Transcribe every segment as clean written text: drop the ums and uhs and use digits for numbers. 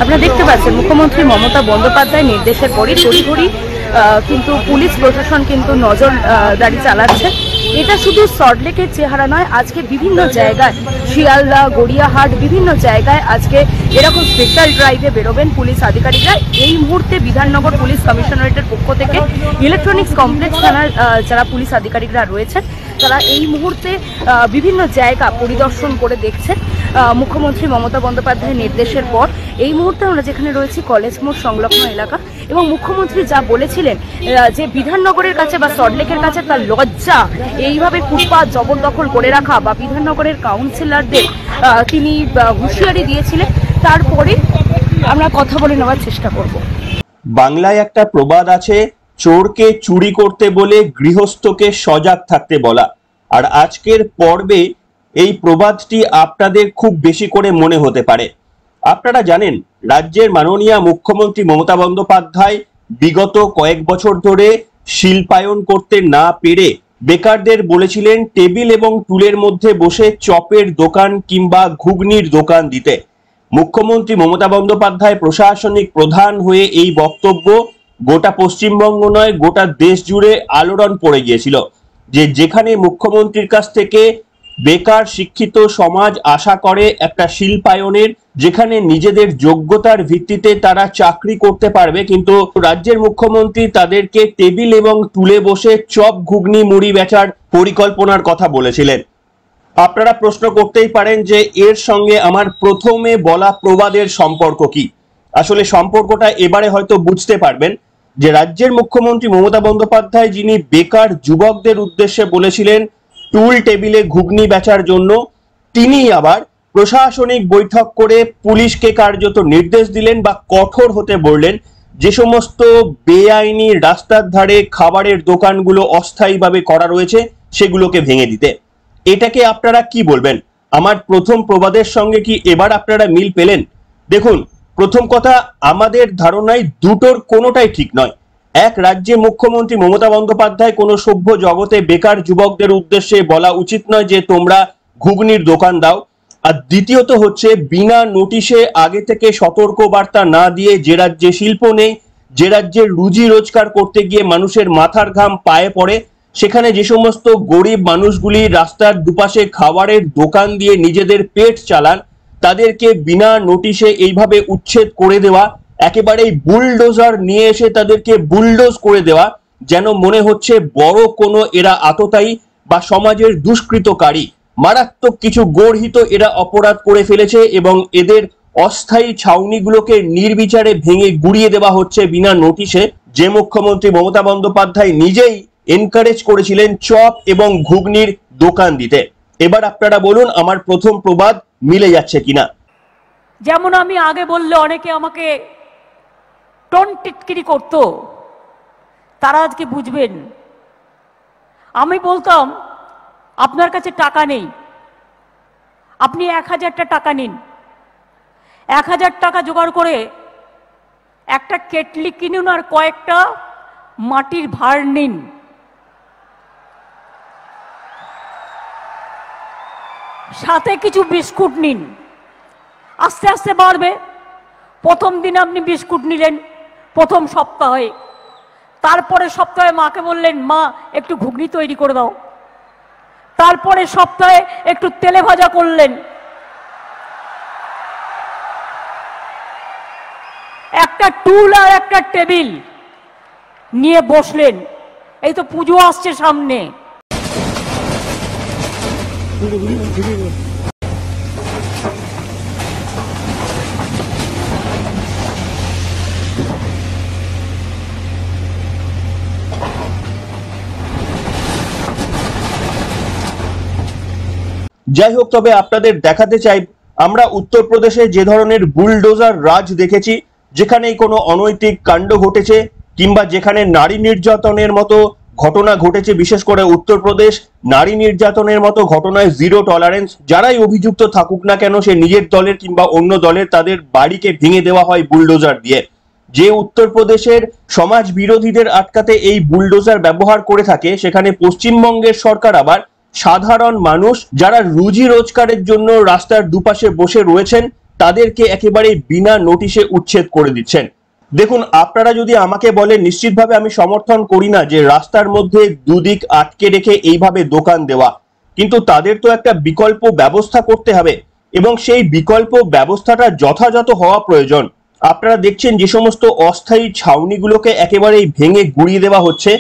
আপনারা দেখতে পাচ্ছেন মুখ্যমন্ত্রী মমতা বন্দ্যোপাধ্যায় নির্দেশের পরই তড়িঘড়ি কিন্তু পুলিশ প্রশাসন কিন্তু নজরদারি চালাচ্ছে। এটা শুধু সল্টলেকের চেহারা নয়, আজকে বিভিন্ন জায়গায় শিয়ালদা, গড়িয়াহাট, বিভিন্ন জায়গায় আজকে এরকম স্পেশাল ড্রাইভে বেরোবেন পুলিশ আধিকারিকরা। এই মুহূর্তে বিধাননগর পুলিশ কমিশনারেটের পক্ষ থেকে ইলেকট্রনিক্স কমপ্লেক্স থানার যারা পুলিশ আধিকারিকরা রয়েছেন তারা এই মুহূর্তে বিভিন্ন জায়গা পরিদর্শন করে দেখছেন মুখ্যমন্ত্রী মমতা বন্দ্যোপাধ্যায়ের নির্দেশের পর। এই মুহূর্তে আমরা যেখানে রয়েছি কলেজ মোড় সংলগ্ন এলাকা, এবং মুখ্যমন্ত্রী যা বলেছিলেন যে বিধাননগরের কাছে বা সল্টলেকের কাছে তার লজ্জা এইভাবে ফুটপাত জবরদখল করে রাখা, বা বিধাননগরের কাউন্সিলরদের তিনি হুঁশিয়ারি দিয়েছিলেন। তারপরে আমরা কথা বলে নেওয়ার চেষ্টা করব। বাংলায় একটা প্রবাদ আছে, চোরকে চুরি করতে বলে গৃহস্থকে সজাগ থাকতে বলা। আর আজকের পর্বে এই প্রবাদটি আপনাদের খুব বেশি করে মনে হতে পারে। আপনারা জানেন রাজ্যের মাননীয় মুখ্যমন্ত্রী মমতা বন্দ্যোপাধ্যায় বিগত কয়েক বছর ধরে শিল্পায়ন করতে না পেরে বেকারদের বলেছিলেন টেবিল এবং টুলের মধ্যে বসে চপের দোকান কিংবা ঘুগনির দোকান দিতে। মুখ্যমন্ত্রী মমতা বন্দ্যোপাধ্যায় প্রশাসনিক প্রধান হয়ে এই বক্তব্য গোটা পশ্চিমবঙ্গ নয় গোটা দেশ জুড়ে আলোড়ন পড়ে গিয়েছিল, যে যেখানে মুখ্যমন্ত্রীর কাছ থেকে বেকার শিক্ষিত সমাজ আশা করে একটা শিল্পায়নের, যেখানে নিজেদের যোগ্যতার ভিত্তিতে তারা চাকরি করতে পারবে, কিন্তু রাজ্যের মুখ্যমন্ত্রী তাদেরকে টেবিল এবং টুলে বসে চপ ঘুগনি মুড়ি বেচার পরিকল্পনার কথা বলেছিলেন। আপনারা প্রশ্ন করতেই পারেন যে এর সঙ্গে আমার প্রথমে বলা প্রবাদের সম্পর্ক কি। আসলে সম্পর্কটা এবারে হয়তো বুঝতে পারবেন যে রাজ্যের মুখ্যমন্ত্রী মমতা বন্দ্যোপাধ্যায় যিনি বেকার যুবকদের উদ্দেশ্যে বলেছিলেন টুল টেবিলে ঘুগনি বেচার জন্য, তিনি আবার প্রশাসনিক বৈঠক করে পুলিশকে কার্যত নির্দেশ দিলেন বা কঠোর হতে বললেন যে সমস্ত বেআইনি রাস্তার ধারে খাবারের দোকানগুলো অস্থায়ীভাবে করা রয়েছে সেগুলোকে ভেঙে দিতে। এটাকে আপনারা কি বলবেন? আমার প্রথম প্রবাদের সঙ্গে কি এবার আপনারা মিল পেলেন? দেখুন, প্রথম কথা, আমাদের ধারণায় দুটোর কোনোটাই ঠিক নয়। এক, রাজ্যে মুখ্যমন্ত্রী মমতা বন্দ্যোপাধ্যায় কোনো সভ্য জগতে বেকার যুবকদের উদ্দেশ্যে বলা উচিত নয় যে তোমরা ঘুগনির দোকান দাও। আর দ্বিতীয়ত হচ্ছে, বিনা নোটিশে আগে থেকে সতর্ক বার্তা না দিয়ে যে রাজ্যে শিল্প নেই, যে রাজ্যে রুজি রোজগার করতে গিয়ে মানুষের মাথার ঘাম পায়ে পড়ে, সেখানে যে সমস্ত গরিব মানুষগুলি রাস্তার দুপাশে খাবারের দোকান দিয়ে নিজেদের পেট চালান, তাদেরকে বিনা নোটিশে এইভাবে উচ্ছেদ করে দেওয়া, একেবারেই বুলডোজার নিয়ে এসে তাদেরকে বুলডোজ করে দেওয়া, যেন মনে হচ্ছে বড় কোনো এরা আততায়ী বা সমাজের দুষ্কৃতকারী, মারাত্মক কিছু গর্হিত এরা অপরাধ করে ফেলেছে এবং এদের অস্থায়ী ছাউনিগুলোকে নির্বিচারে ভেঙে গুড়িয়ে দেওয়া হচ্ছে বিনা নোটিশে, যে মুখ্যমন্ত্রী মমতা বন্দ্যোপাধ্যায় নিজেই এনকারেজ করেছিলেন চপ এবং ঘুগনির দোকান দিতে। এবার আপনারা বলুন আমার প্রথম প্রবাদ মিলে যাচ্ছে কিনা। যেমন আমি আগে বললে অনেকে আমাকে টন টিটকিরি করতো, তারা আজকে বুঝবেন। আমি বলতাম আপনার কাছে টাকা নেই, আপনি 1000টা টাকা নিন, 1000 টাকা জোগাড় করে একটা কেটলি কিনুন আর কয়েকটা মাটির ভাঁড় নিন, সাথে কিছু বিস্কুট নিন, আস্তে আস্তে বাড়বে। প্রথম দিন আপনি বিস্কুট নিলেন প্রথম সপ্তাহে, তারপরে সপ্তাহে মাকে বললেন মা একটু ঘুগনি তৈরি করে দাও, তারপরে সপ্তাহে একটু তেলে ভাজা করলেন, একটা টুল আর একটা টেবিল নিয়ে বসলেন। এই তো পুজো আসছে সামনে, যাই হোক, তবে আপনাদের দেখাতে চাই আমরা উত্তরপ্রদেশে যে ধরনের বুলডোজার রাজ দেখেছি, যেখানে কোনো অনৈতিক কাণ্ড ঘটেছে কিংবা যেখানে নারী নির্যাতনের মতো ঘটনা ঘটেছে, বিশেষ করে উত্তরপ্রদেশ নারী নির্যাতনের মতো ঘটনায় জিরো টলারেন্স। যারাই অভিযুক্ত থাকুক না কেন, সে নিজের দলের কিংবা অন্য দলের, তাদের বাড়িকে ভেঙে দেওয়া হয় বুলডোজার দিয়ে। যে উত্তরপ্রদেশের সমাজ বিরোধীদের আটকাতে এই বুলডোজার ব্যবহার করে থাকে, সেখানে পশ্চিমবঙ্গের সরকার আবার সাধারণ মানুষ যারা রুজি রোজগারের জন্য রাস্তার দুপাশে বসে রয়েছেন তাদেরকে একেবারে বিনা নোটিশে উচ্ছেদ করে দিচ্ছেন। দেখুন, আপনারা যদি আমাকে বলেন, নিশ্চিতভাবে আমি সমর্থন করি না যে রাস্তার মধ্যে দুদিক আটকে রেখে এইভাবে দোকান দেওয়া, কিন্তু তাদের তো একটা বিকল্প ব্যবস্থা করতে হবে এবং সেই বিকল্প ব্যবস্থাটা যথাযথ হওয়া প্রয়োজন। আপনারা দেখছেন যে সমস্ত অস্থায়ী ছাউনিগুলোকে একেবারেই ভেঙে গুড়িয়ে দেওয়া হচ্ছে,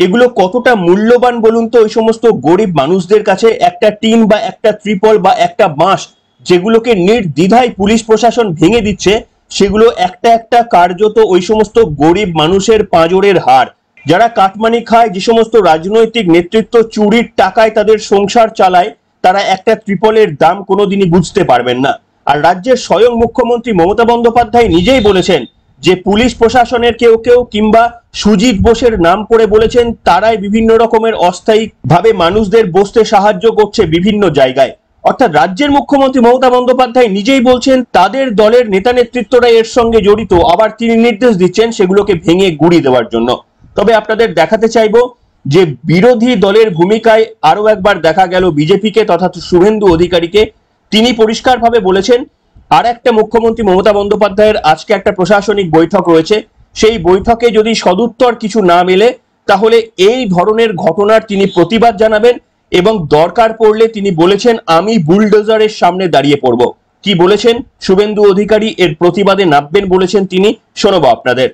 এগুলো কতটা মূল্যবান বলুন তো ওই সমস্ত গরিব মানুষদের কাছে। একটা টিন বা একটা ত্রিপল বা একটা বাঁশ যেগুলোকে নির্দ্বিধায় পুলিশ প্রশাসন ভেঙে দিচ্ছে, সেগুলো একটা একটা কার্যত ওই সমস্ত গরিব মানুষের পাঁজরের হাড়। যারা কাটমানি খায়, যে সমস্ত রাজনৈতিক নেতৃত্ব চুরির টাকায় তাদের সংসার চালায়, তারা একটা ত্রিপলের দাম কোনোদিনই বুঝতে পারবেন না। আর রাজ্যের স্বয়ং মুখ্যমন্ত্রী মমতা বন্দ্যোপাধ্যায় নিজেই বলেছেন যে পুলিশ প্রশাসনের কেউ কেউ কিংবা সুজিত বোসের নাম করে বলেছেন তারাই বিভিন্ন রকমের অস্থায়ী ভাবে মানুষদের বসতে সাহায্য করছে বিভিন্ন জায়গায়। অর্থাৎ রাজ্যের মুখ্যমন্ত্রী মমতা বন্দ্যোপাধ্যায় নিজেই বলছেন তাদের দলের নেতা নেতৃত্বরা এর সঙ্গে জড়িত, আবার তিনি নির্দেশ দিচ্ছেন সেগুলোকে ভেঙে গুড়িয়ে দেওয়ার জন্য। তবে আপনাদের দেখাতে চাইবো যে বিরোধী দলের ভূমিকায় আরো একবার দেখা গেল বিজেপিকে তথা শুভেন্দু অধিকারীকে। তিনি পরিষ্কারভাবে বলেছেন, আর একটা মুখ্যমন্ত্রী মমতা বন্দ্যোপাধ্যায়ের আজকে একটা প্রশাসনিক বৈঠক রয়েছে, সেই বৈঠকে যদি সদুত্তর কিছু না মেলে তাহলে এই ধরনের ঘটনার তিনি প্রতিবাদ জানাবেন এবং দরকার পড়লে তিনি বলেছেন আমি বুলডোজারের সামনে দাঁড়িয়ে পড়ব। কি বলেছেন শুভেন্দু অধিকারী, এর প্রতিবাদে নামবেন বলেছেন তিনি, শোনাবো আপনাদের।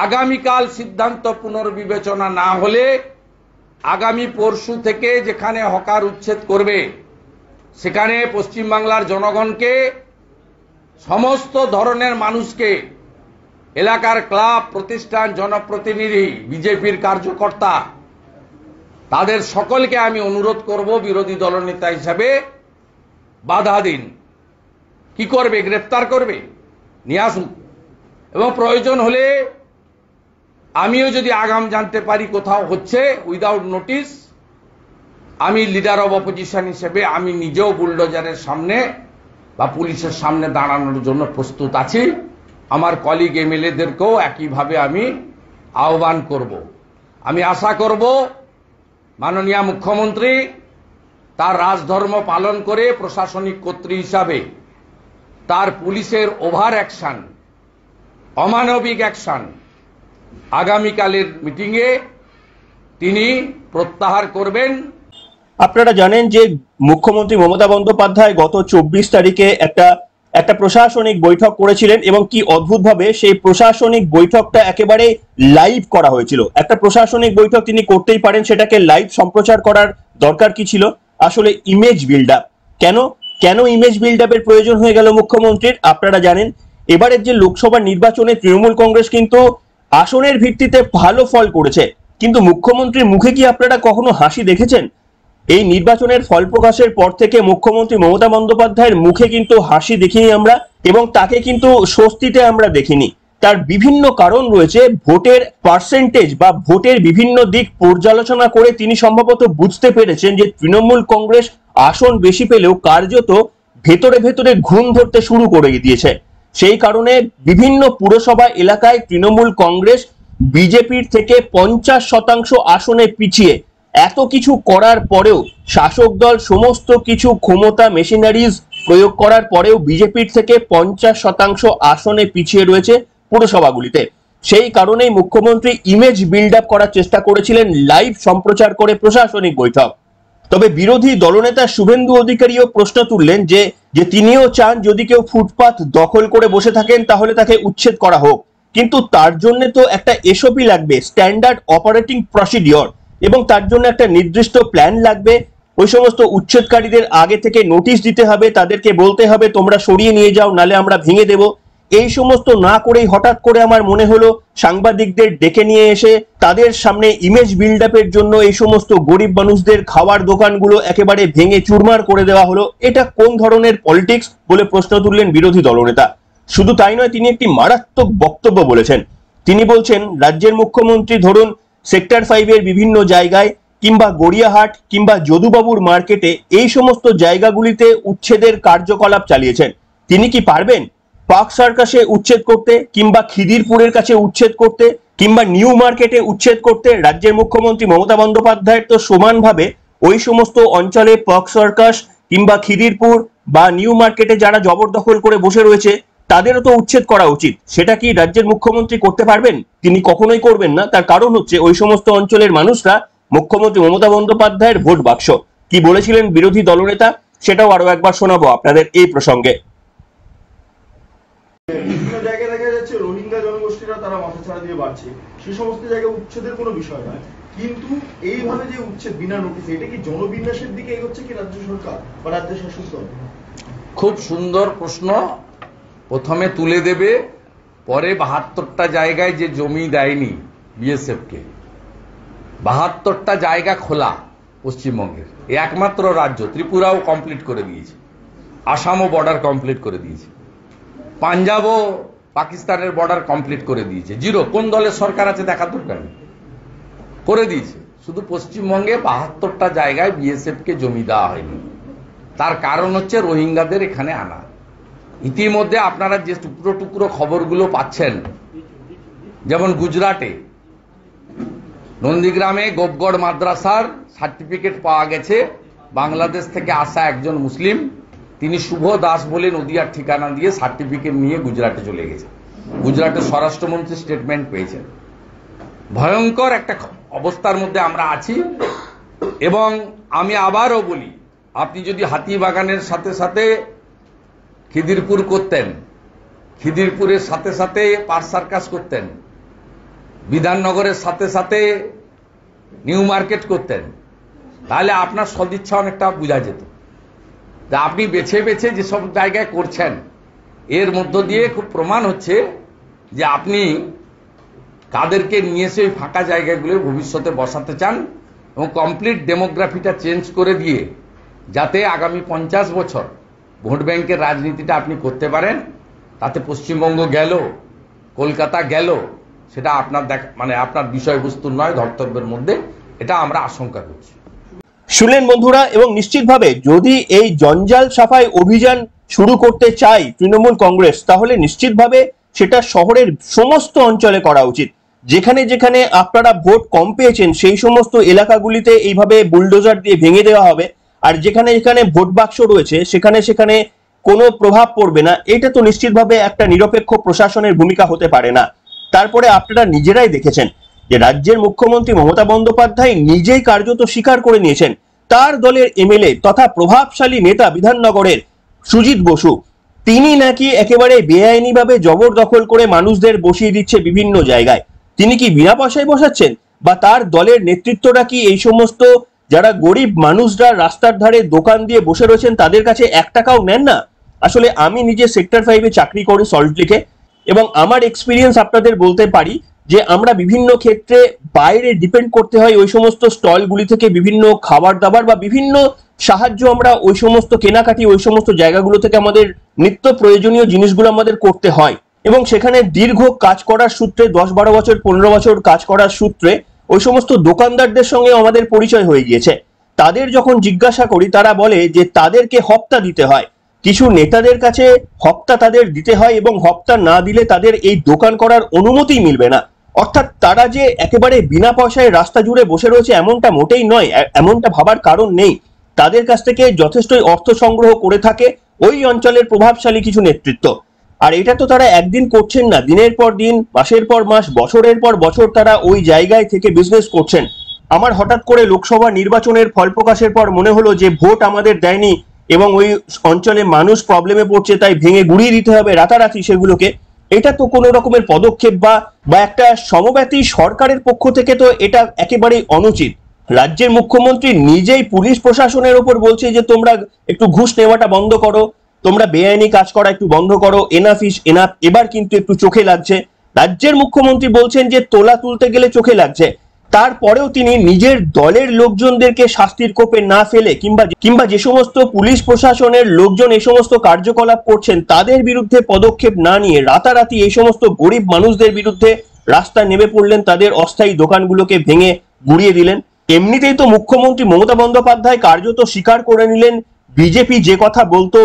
আগামীকাল সিদ্ধান্ত পুনর্বিবেচনা না হলে আগামী পরশু থেকে যেখানে হকার উচ্ছেদ করবে সেখানে পশ্চিমবাংলার জনগণকে, সমস্ত ধরনের মানুষকে, এলাকার ক্লাব, প্রতিষ্ঠান, জনপ্রতিনিধি, বিজেপির কার্যকর্তা, তাদের সকলকে আমি অনুরোধ করব বিরোধী দলনেতা হিসাবে বাধা দিন। কি করবে? গ্রেফতার করবে? নিয়ে আসুন। এবং প্রয়োজন হলে আমিও যদি আগাম জানতে পারি কোথাও হচ্ছে উইদাউট নোটিস, আমি লিডার অব অপোজিশন হিসেবে আমি নিজেও বুলডোজারের সামনে বা পুলিশের সামনে দাঁড়ানোর জন্য প্রস্তুত আছি। আমার কলিগ এমএলএদেরকেও একইভাবে আমি আহ্বান করব। আমি আশা করব মাননীয় মুখ্যমন্ত্রী তার রাজধর্ম পালন করে প্রশাসনিক কর্তৃ হিসাবে তার পুলিশের ওভার অ্যাকশন, অমানবিক অ্যাকশন আগামীকালের মিটিংয়ে তিনি প্রত্যাহার করবেন। আপনারা জানেন যে মুখ্যমন্ত্রী মমতা বন্দ্যোপাধ্যায় গত 24 তারিখে একটা প্রশাসনিক বৈঠক করেছিলেন এবং কি অদ্ভুতভাবে সেই প্রশাসনিক বৈঠকটা একেবারে লাইভ করা হয়েছিল। একটা প্রশাসনিক বৈঠক তিনি করতেই পারেন, সেটাকে লাইভ সম্প্রচার করার দরকার কি ছিল? আসলে ইমেজ বিল্ড আপ। কেন ইমেজ বিল্ড আপের প্রয়োজন হয়ে গেল মুখ্যমন্ত্রীর? আপনারা জানেন এবারের যে লোকসভা নির্বাচনে তৃণমূল কংগ্রেস কিন্তু আসনের ভিত্তিতে ভালো ফল করেছে, কিন্তু মুখ্যমন্ত্রীর মুখে কি আপনারা কখনো হাসি দেখেছেন? এই নির্বাচনের ফল প্রকাশের পর থেকে মুখ্যমন্ত্রী মমতা বন্দ্যোপাধ্যায়ের মুখে কিন্তু হাসি দেখিনি আমরা, এবং তাকে কিন্তু স্বস্তিতে আমরা দেখিনি। তার বিভিন্ন কারণ রয়েছে। ভোটের পার্সেন্টেজ বা ভোটের বিভিন্ন দিক পর্যালোচনা করে তিনি সম্ভবত বুঝতে পেরেছেন যে তৃণমূল কংগ্রেস আসন বেশি পেলেও কার্যত ভেতরে ভেতরে ঘুম ধরতে শুরু করে দিয়েছে। সেই কারণে বিভিন্ন পুরসভা এলাকায় তৃণমূল কংগ্রেস বিজেপির থেকে 50% আসনে পিছিয়ে, এত কিছু করার পরেও শাসক দল সমস্ত কিছু ক্ষমতা মেশিনারিজ প্রয়োগ করার পরেও বিজেপির থেকে 50% আসনে পিছিয়ে রয়েছে পুরসভাগুলিতে। সেই কারণেই মুখ্যমন্ত্রী ইমেজ বিল্ড আপ করার চেষ্টা করেছিলেন লাইভ সম্প্রচার করে প্রশাসনিক বৈঠক। তবে বিরোধী দলনেতা শুভেন্দু অধিকারীও প্রশ্ন তুললেন যে তিনিও চান যদি কেউ ফুটপাত দখল করে বসে থাকেন তাহলে তাকে উচ্ছেদ করা হোক, কিন্তু তার জন্য তো একটা এসওপি লাগবে, স্ট্যান্ডার্ড অপারেটিং প্রসিডিওর, এবং তার জন্য একটা নির্দিষ্ট প্ল্যান লাগবে। ওই সমস্ত উচ্ছেদকারীদের আগে থেকে নোটিশ দিতে হবে, তাদেরকে বলতে হবে তোমরা সরিয়ে নিয়ে যাও নালে আমরা ভেঙে দেব। এই সমস্ত না করেই হঠাৎ করে আমার মনে হলো সাংবাদিকদের ডেকে নিয়ে এসে তাদের সামনে ইমেজ বিল্ড আপের জন্য এই সমস্ত গরিব মানুষদের খাওয়ার দোকানগুলো একেবারে ভেঙে চুরমার করে দেওয়া হলো। এটা কোন ধরনের পলিটিক্স বলে প্রশ্ন তুললেন বিরোধী দলনেতা। শুধু তাই নয়, তিনি একটি মারাত্মক বক্তব্য বলেছেন। তিনি বলছেন রাজ্যের মুখ্যমন্ত্রী ধরুন সেক্টর 5 এর বিভিন্ন জায়গায় কিংবা গড়িয়াহাট কিংবা যদুবাবুর মার্কেটে এই সমস্ত জায়গাগুলিতে উচ্ছেদের কার্যকলাপ চালিয়েছেন। তিনি কি পারবেন পার্ক সার্কাসে উচ্ছেদ করতে কিংবা খিদিরপুরের কাছে উচ্ছেদ করতে কিংবা নিউ মার্কেটে উচ্ছেদ করতে রাজ্যের মুখ্যমন্ত্রী মমতা বন্দ্যোপাধ্যায়ের তো সমানভাবে ওই সমস্ত অঞ্চলে পার্ক সার্কাস কিংবা খিদিরপুর বা নিউ মার্কেটে যারা জবরদখল করে বসে রয়েছে তাদেরও তো উচ্ছেদ করা উচিত। সেটা কি রাজ্যের মুখ্যমন্ত্রী করতে পারবেন? তিনি কখনোই করবেন না। তার কারণ হচ্ছে ওই সমস্ত অঞ্চলের মানুষরা মুখ্যমন্ত্রী মমতা বন্দ্যোপাধ্যায়ের ভোট বাক্স। কি বলেছিলেন বিরোধী দলনেতা সেটাও আরো একবার শোনাবো আপনাদের এই প্রসঙ্গে। বিভিন্ন জায়গায় দেখা যাচ্ছে রোহিঙ্গা জনগোষ্ঠীরা তারা মাথাছাড়া দিয়ে বাড়ছে, সেই সমস্ত জায়গায় উচ্ছেদের কোনো বিষয় নয়, কিন্তু এইভাবে যে উচ্ছেদ বিনা নোটিশে, এটা কি জনবিন্যাসের দিকে এগোচ্ছে কি রাজ্য সরকার বা রাজ্য শাসক দল? খুব সুন্দর প্রশ্ন। প্রথমে তুলে দেবে, পরে 72টা জায়গায় যে জমি দেয়নি বিএসএফকে, 72টা জায়গা খোলা পশ্চিমবঙ্গের একমাত্র রাজ্য। ত্রিপুরাও কমপ্লিট করে দিয়েছে, আসামও বর্ডার কমপ্লিট করে দিয়েছে, পাঞ্জাবও পাকিস্তানের বর্ডার কমপ্লিট করে দিয়েছে। জিরো। কোন দলের সরকার আছে দেখার দরকার নেই, করে দিয়েছে। শুধু পশ্চিমবঙ্গে 72টা জায়গায় বিএসএফকে জমি দেওয়া হয়নি। তার কারণ হচ্ছে রোহিঙ্গাদের এখানে আনা। ইতিমধ্যে আপনারা যে টুকরো টুকরো খবরগুলো পাচ্ছেন, যেমন গুজরাটে নন্দীগ্রামে গোপগড় মাদ্রাসার সার্টিফিকেট পাওয়া গেছে, বাংলাদেশ থেকে আসা একজন মুসলিম, তিনি শুভ দাস বলে নদিয়ার ঠিকানা দিয়ে সার্টিফিকেট নিয়ে গুজরাটে চলে গেছে। গুজরাটের স্বরাষ্ট্রমন্ত্রী স্টেটমেন্ট পেয়েছেন। ভয়ঙ্কর একটা অবস্থার মধ্যে আমরা আছি। এবং আমি আবারও বলি, আপনি যদি হাতিবাগানের সাথে সাথে খিদিরপুর করতেন, খিদিরপুরের সাথে সাথে পার্ক সার্কাস করতেন, বিধাননগরের সাথে সাথে নিউ মার্কেট করতেন, তাহলে আপনার সদিচ্ছা অনেকটা বোঝা যেত। তা আপনি বেছে বেছে যেসব জায়গায় করছেন, এর মধ্য দিয়ে খুব প্রমাণ হচ্ছে যে আপনি কাদেরকে নিয়ে এসে ওই ফাঁকা জায়গাগুলো ভবিষ্যতে বসাতে চান, এবং কমপ্লিট ডেমোগ্রাফিটা চেঞ্জ করে দিয়ে যাতে আগামী 50 বছর ভোট ব্যাংকের রাজনীতিটা আপনি করতে পারেন। তাতে পশ্চিমবঙ্গ গেল, কলকাতা গেল, সেটা আপনার মানে আপনার বিষয়বস্তু নয়, ধর্তব্যের মধ্যে, এটা আমরা আশঙ্কা করছি। শুনলেন বন্ধুরা, এবং নিশ্চিতভাবে যদি এই জঞ্জাল সাফাই অভিযান শুরু করতে চায় তৃণমূল কংগ্রেস, তাহলে নিশ্চিতভাবে সেটা শহরের সমস্ত অঞ্চলে করা উচিত। যেখানে যেখানে আপনারা ভোট কম পেয়েছেন সেই সমস্ত এলাকাগুলিতে এইভাবে বুলডোজার দিয়ে ভেঙে দেওয়া হবে, আর যেখানে যেখানে ভোট বাক্স রয়েছে সেখানে সেখানে কোনো প্রভাব পড়বে না। এটা তো নিশ্চিতভাবে একটা নিরপেক্ষ প্রশাসনের ভূমিকা হতে পারে না। তারপরে আপনারা নিজেরাই দেখেছেন যে রাজ্যের মুখ্যমন্ত্রী মমতা বন্দ্যোপাধ্যায় নিজেই কার্যত স্বীকার করে নিয়েছেন তার দলের এমএলএ তথা প্রভাবশালী নেতা বিধাননগরের সুজিত বসু, তিনি নাকি একেবারে বেআইনিভাবে জবরদখল করে মানুষদের বসিয়ে দিচ্ছে বিভিন্ন জায়গায়। তিনি কি বিনা পয়সায় বসাচ্ছেন, বা তার দলের নেতৃত্বরা কি এই সমস্ত যারা গরিব মানুষরা রাস্তার ধারে দোকান দিয়ে বসে রয়েছেন তাদের কাছে 1 টাকাও নেন না? আসলে আমি নিজে সেক্টর 5-এ চাকরি করি সল্টলেকে, এবং আমার এক্সপিরিয়েন্স আপনাদের বলতে পারি যে আমরা বিভিন্ন ক্ষেত্রে বাইরে ডিপেন্ড করতে হয় ওই সমস্ত স্টলগুলি থেকে বিভিন্ন খাবার দাবার বা বিভিন্ন সাহায্য আমরা ওই সমস্ত কেনাকাটি ওই সমস্ত জায়গাগুলো থেকে আমাদের নিত্য প্রয়োজনীয় জিনিসগুলো আমাদের করতে হয়। এবং সেখানে দীর্ঘ কাজ করার সূত্রে 10-12 বছর 15 বছর কাজ করার সূত্রে ওই সমস্ত দোকানদারদের সঙ্গে আমাদের পরিচয় হয়ে গিয়েছে। তাদের যখন জিজ্ঞাসা করি তারা বলে যে তাদেরকে হপ্তা দিতে হয়, কিছু নেতাদের কাছে হপ্তা তাদের দিতে হয়, এবং হপ্তা না দিলে তাদের এই দোকান করার অনুমতি মিলবে না। অর্থাৎ তারা যে একেবারে বিনা পয়সায় রাস্তা জুড়ে বসে রয়েছে এমনটা মোটেই নয়, এমনটা ভাবার কারণ নেই। তাদের কাছ থেকে যথেষ্টই অর্থ সংগ্রহ করে থাকে ওই অঞ্চলের প্রভাবশালী কিছু নেতৃত্ব। আর এটা তো তারা একদিন করছেন না, দিনের পর দিন, মাসের পর মাস, বছরের পর বছর তারা ওই জায়গায় থেকে বিজনেস করছেন। আমার হঠাৎ করে লোকসভা নির্বাচনের ফল প্রকাশের পর মনে হলো যে ভোট আমাদের দেয়নি এবং ওই অঞ্চলে মানুষ প্রবলেমে পড়ছে, তাই ভেঙে গুড়িয়ে দিতে হবে রাতারাতি সেগুলোকে। এটা তো কোনো রকমের পদক্ষেপ বা একটা সমব্যথী সরকারের পক্ষ থেকে তো এটা একেবারেই অনুচিত। রাজ্যের মুখ্যমন্ত্রী নিজেই পুলিশ প্রশাসনের উপর বলছে যে তোমরা একটু ঘুষ নেওয়াটা বন্ধ করো, তোমরা বেআইনি কাজ করা একটু বন্ধ করো, এনাফ ইজ এনাফ। এবার কিন্তু একটু চোখে লাগছে। রাজ্যের মুখ্যমন্ত্রী বলছেন যে তোলা তুলতে গেলে চোখে লাগছে, তারপরেও তিনি নিজের দলের লোকজনদেরকে শাস্তির কোপে না ফেলে কিংবা যে সমস্ত পুলিশ প্রশাসনের লোকজন এই সমস্ত কার্যকলাপ করছেন তাদের বিরুদ্ধে পদক্ষেপ না নিয়ে রাতারাতি এই সমস্ত গরিব মানুষদের বিরুদ্ধে রাস্তায় নেমে পড়লেন, তাদের অস্থায়ী দোকানগুলোকে ভেঙে গুড়িয়ে দিলেন। এমনিতেই তো মুখ্যমন্ত্রী মমতা বন্দ্যোপাধ্যায় কার্যত স্বীকার করে নিলেন বিজেপি যে কথা বলতো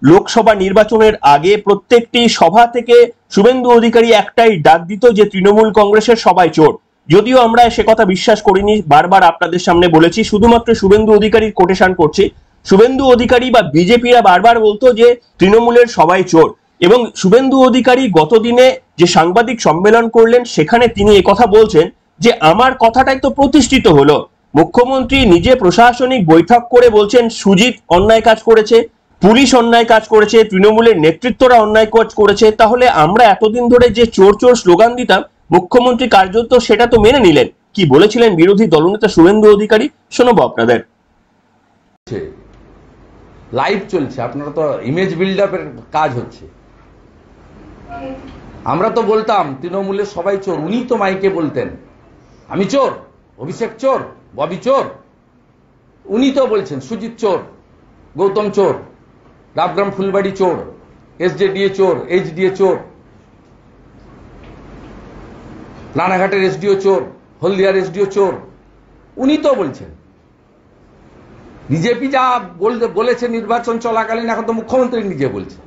লোকসভা নির্বাচনের আগে প্রত্যেকটি সভা থেকে শুভেন্দু অধিকারী একটাই ডাক দিত যে তৃণমূল কংগ্রেসের সবাই চোর। যদিও আমরা সে কথা বিশ্বাস করিনি, বারবার আপনাদের সামনে বলেছি, শুধুমাত্র শুভেন্দু অধিকারীর কোটেশন করছি। শুভেন্দু অধিকারী বা বিজেপিরা বারবার বলতো যে তৃণমূলের সবাই চোর, এবং শুভেন্দু অধিকারী গতদিনে যে সাংবাদিক সম্মেলন করলেন সেখানে তিনি একথা বলছেন যে আমার কথাটাই তো প্রতিষ্ঠিত হলো। মুখ্যমন্ত্রী নিজে প্রশাসনিক বৈঠক করে বলছেন সুজিত অন্যায় কাজ করেছে, পুলিশ অন্যায় কাজ করেছে, তৃণমূলের নেতৃত্বরা অন্যায় কাজ করেছে। তাহলে আমরা এতদিন ধরে যে চোর চোর স্লোগান দিতাম, মুখ্যমন্ত্রী কার্যত সেটা তো মেনে নিলেন। কি বলেছিলেন বিরোধী দলনেতা শুভেন্দু অধিকারী, শোনাবো আপনাদের। লাইভ চলছে, আপনারা তো ইমেজ বিল্ড আপের কাজ হচ্ছে। আমরা তো বলতাম তৃণমূলের সবাই চোর, উনি তো মাইকে বলতেন আমি চোর, অভিষেক চোর, ববি চোর। উনি তো বলছেন সুজিত চোর, গৌতম চোর, রাবগ্রাম ফুলবাড়ি চোর, এসজেডিএ চোর, এইচডিএ চোর, রানাঘাটের এসডিও চোর, হলদিয়ার এসডিও চোর। উনি তো বলছেন। বিজেপি যা বলেছে নির্বাচন চলাকালীন, এখন তো মুখ্যমন্ত্রী নিজে বলছে।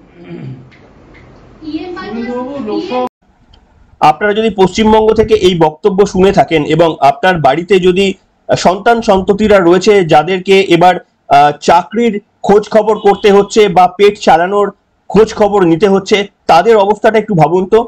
আপনারা যদি পশ্চিমবঙ্গ থেকে এই বক্তব্য শুনে থাকেন এবং আপনার বাড়িতে যদি সন্তান সন্ততিরা রয়েছে যাদেরকে এবার চাকরির খোঁজ খবর করতে হচ্ছে বা পেট চালানোর খোঁজ খবর নিতে হচ্ছে, তাদের অবস্থাটা একটু ভাবুন তো,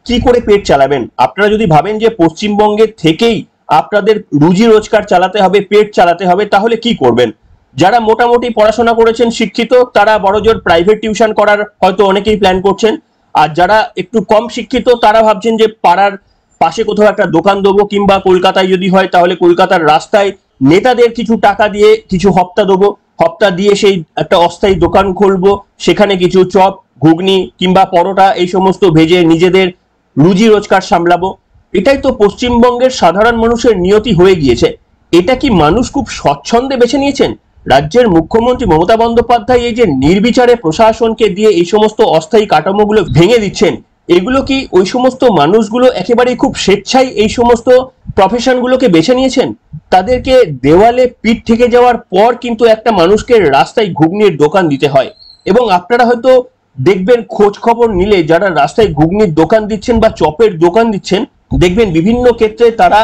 কি করে পেট চালাবেন? আপনারা যদি ভাবেন যে পশ্চিমবঙ্গের থেকেই আপনাদের রুজি রোজগার চালাতে হবে, পেট চালাতে হবে, তাহলে কি করবেন? যারা মোটামুটি পড়াশোনা করেছেন, শিক্ষিত, তারা বড়জোর প্রাইভেট টিউশন করার হয়তো অনেকেই প্ল্যান করছেন। আর যারা একটু কম শিক্ষিত তারা ভাবছেন যে পাড়ার পাশে কোথাও একটা দোকান দেবো, কিংবা কলকাতায় যদি হয় তাহলে কলকাতার রাস্তায় নেতাদের কিছু টাকা দিয়ে কিছু হপ্তা দেবো, হপ্তা দিয়ে সেই একটা অস্থায়ী দোকান খুলবো, সেখানে কিছু চপ, ঘুগনি কিংবা পরোটা এই সমস্ত ভেজে নিজেদের রুজি রোজগার সামলাবো। এটাই তো পশ্চিমবঙ্গের সাধারণ মানুষের নিয়তি হয়ে গিয়েছে। এটা কি মানুষ খুব স্বচ্ছন্দে বেছে নিয়েছেন? রাজ্যের মুখ্যমন্ত্রী মমতা বন্দ্যোপাধ্যায় এই যে নির্বিচারে প্রশাসনকে দিয়ে এই সমস্ত অস্থায়ী কাঠামোগুলো ভেঙে দিচ্ছেন, এগুলো কি ওই সমস্ত মানুষগুলো একেবারে খুব স্বেচ্ছায় এই সমস্ত প্রফেশনগুলোকে বেছে নিয়েছেন? তাদেরকে দেওয়ালে পিঠ থেকে যাওয়ার পর কিন্তু একটা মানুষকে রাস্তায় ঘুগনির দোকান দিতে হয়। এবং আপনারা হয়তো দেখবেন, খোঁজ খবর নিলে যারা রাস্তায় ঘুগনির দোকান দিচ্ছেন বা চপের দোকান দিচ্ছেন, দেখবেন বিভিন্ন ক্ষেত্রে তারা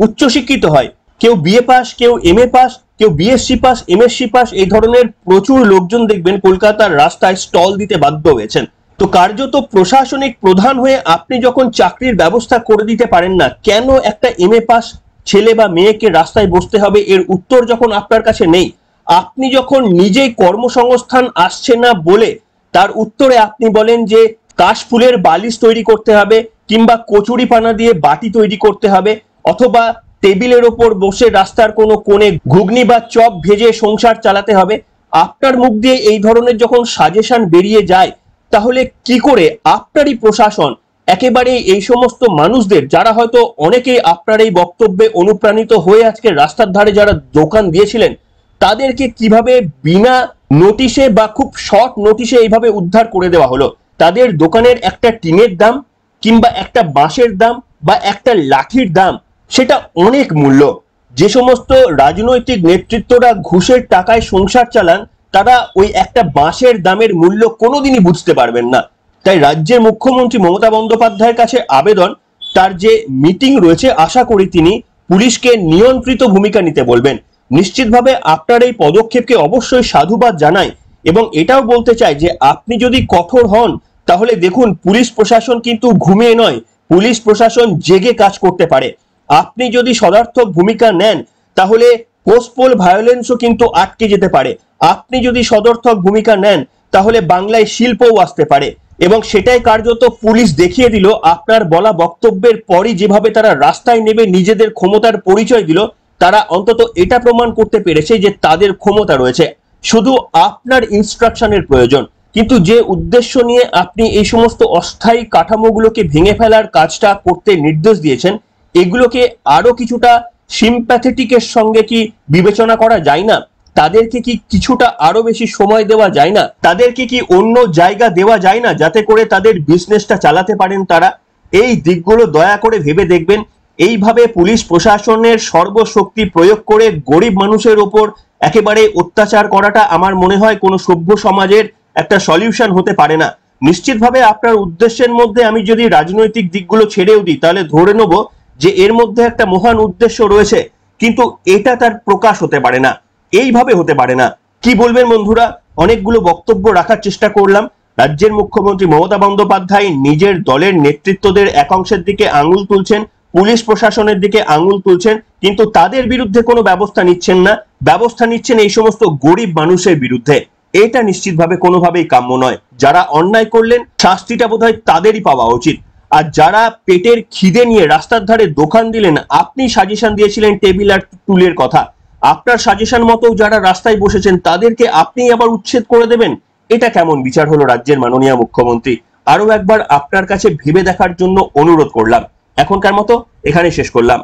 উচ্চশিক্ষিত হয়। কেউ বিএ পাস, কেউ এমএ পাস, কেউ বিএসসি পাস, এমএসসি পাস, এই ধরনের প্রচুর লোকজন দেখবেন কলকাতার রাস্তায় স্টল দিতে বাধ্য হয়েছেন। তো কার্যত প্রশাসনিক প্রধান হয়ে আপনি যখন চাকরির ব্যবস্থা করে দিতে পারেন না, কেন একটা এমএ পাস ছেলে বা মেয়েকে রাস্তায় বসতে হবে, এর উত্তর যখন আপনার কাছে নেই, আপনি যখন নিজেই কর্মসংস্থান আসছে না বলে তার উত্তরে আপনি বলেন যে কাশফুলের বালিশ তৈরি করতে হবে, কিংবা কচুরি পানা দিয়ে বাটি তৈরি করতে হবে, অথবা টেবিলের ওপর বসে রাস্তার কোনো কোণে ঘুগনি বা চপ ভেজে সংসার চালাতে হবে, আপনার মুখ দিয়ে এই ধরনের যখন সাজেশন বেরিয়ে যায়, তাহলে কি করে আপনারই প্রশাসন একেবারে এই সমস্ত মানুষদের, যারা হয়তো অনেকেই আপনার এই বক্তব্যে অনুপ্রাণিত হয়ে আজকে রাস্তার ধারে যারা দোকান দিয়েছিলেন, তাদেরকে কিভাবে বিনা নোটিশে বা খুব শর্ট নোটিশে এইভাবে উদ্ধার করে দেওয়া হলো? তাদের দোকানের একটা টিনের দাম, কিংবা একটা বাঁশের দাম, বা একটা লাঠির দাম, সেটা অনেক মূল্য। যে সমস্ত রাজনৈতিক নেতৃত্বরা ঘুষের টাকায় সংসার চালান, তারা ওই একটা বাঁশের দামের মূল্য কোনোদিনই বুঝতে পারবেন না। তাই রাজ্যের মুখ্যমন্ত্রী মমতা বন্দ্যোপাধ্যায়ের কাছে আবেদন, তার যে মিটিং রয়েছে আশা করি তিনি পুলিশকে নিয়ন্ত্রিত ভূমিকা নিতে বলবেন। নিশ্চিতভাবে আপনার এই পদক্ষেপকে অবশ্যই সাধুবাদ জানাই, এবং এটাও বলতে চাই যে আপনি যদি কঠোর হন, তাহলে দেখুন পুলিশ প্রশাসন কিন্তু ঘুমিয়ে নয়, পুলিশ প্রশাসন জেগে কাজ করতে পারে। আপনি যদি সদার্থক ভূমিকা নেন, তাহলে পোস্টপোল ভায়োলেন্সও কিন্তু আটকে যেতে পারে। আপনি যদি সদর্থক ভূমিকা নেন, তাহলে বাংলায় শিল্পও আসতে পারে। এবং সেটাই কার্যত পুলিশ দেখিয়ে দিল আপনার বলা বক্তব্যের পরই, যেভাবে তারা রাস্তায় নেমে নিজেদের ক্ষমতার পরিচয় দিল, তারা অন্তত এটা প্রমাণ করতে পেরেছে যে তাদের ক্ষমতা রয়েছে। শুধু আপনার ইনস্ট্রাকশনের প্রয়োজন। কিন্তু যে উদ্দেশ্য নিয়ে আপনি এই সমস্ত অস্থায়ী কাঠামোগুলোকে ভেঙে ফেলার কাজটা করতে নির্দেশ দিয়েছেন, এগুলোকে আরো কিছুটা সিম্প্যাথেটিকের সঙ্গে কি বিবেচনা করা যায় না? তাদেরকে কি কিছুটা আরো বেশি সময় দেওয়া যায় না? তাদেরকে কি অন্য জায়গা দেওয়া যায় না, যাতে করে তাদের বিজনেসটা চালাতে পারেন তারা? এই দিকগুলো দয়া করে ভেবে দেখবেন। এইভাবে পুলিশ প্রশাসনের সর্বশক্তি প্রয়োগ করে গরিব মানুষের ওপর একেবারে অত্যাচার করাটা আমার মনে হয় কোনো সভ্য সমাজের একটা সলিউশন হতে পারে না। নিশ্চিতভাবে আপনার উদ্দেশ্যের মধ্যে আমি যদি রাজনৈতিক দিকগুলো ছেড়েও দিই তাহলে ধরে নেব যে এর মধ্যে একটা মহান উদ্দেশ্য রয়েছে, কিন্তু এটা তার প্রকাশ হতে পারে না, এইভাবে হতে পারে না। কি বলবেন বন্ধুরা? অনেকগুলো বক্তব্য রাখার চেষ্টা করলাম। রাজ্যের মুখ্যমন্ত্রী মমতা বন্দ্যোপাধ্যায় নিজের দলের নেতৃত্বদের একাংশের দিকে আঙুল তুলছেন, পুলিশ প্রশাসনের দিকে আঙুল তুলছেন, কিন্তু তাদের বিরুদ্ধে কোনো ব্যবস্থা নিচ্ছেন না। ব্যবস্থা নিচ্ছেন এই সমস্ত গরিব মানুষের বিরুদ্ধে। এটা নিশ্চিতভাবে কোনোভাবেই কাম্য নয়। যারা অন্যায় করলেন শাস্তিটা বোধহয় তাদেরই পাওয়া উচিত। আর যারা পেটের খিদে নিয়ে রাস্তার ধারে দোকান দিলেন, আপনি সাজেশন দিয়েছিলেন টেবিল আর টুলের কথা, আপনার সাজেশন মতো যারা রাস্তায় বসেছেন তাদেরকে আপনি আবার উচ্ছেদ করে দেবেন? এটা কেমন বিচার হলো রাজ্যের মাননীয় মুখ্যমন্ত্রী? আরো একবার আপনার কাছে ভেবে দেখার জন্য অনুরোধ করলাম। এখনকার মতো এখানে শেষ করলাম।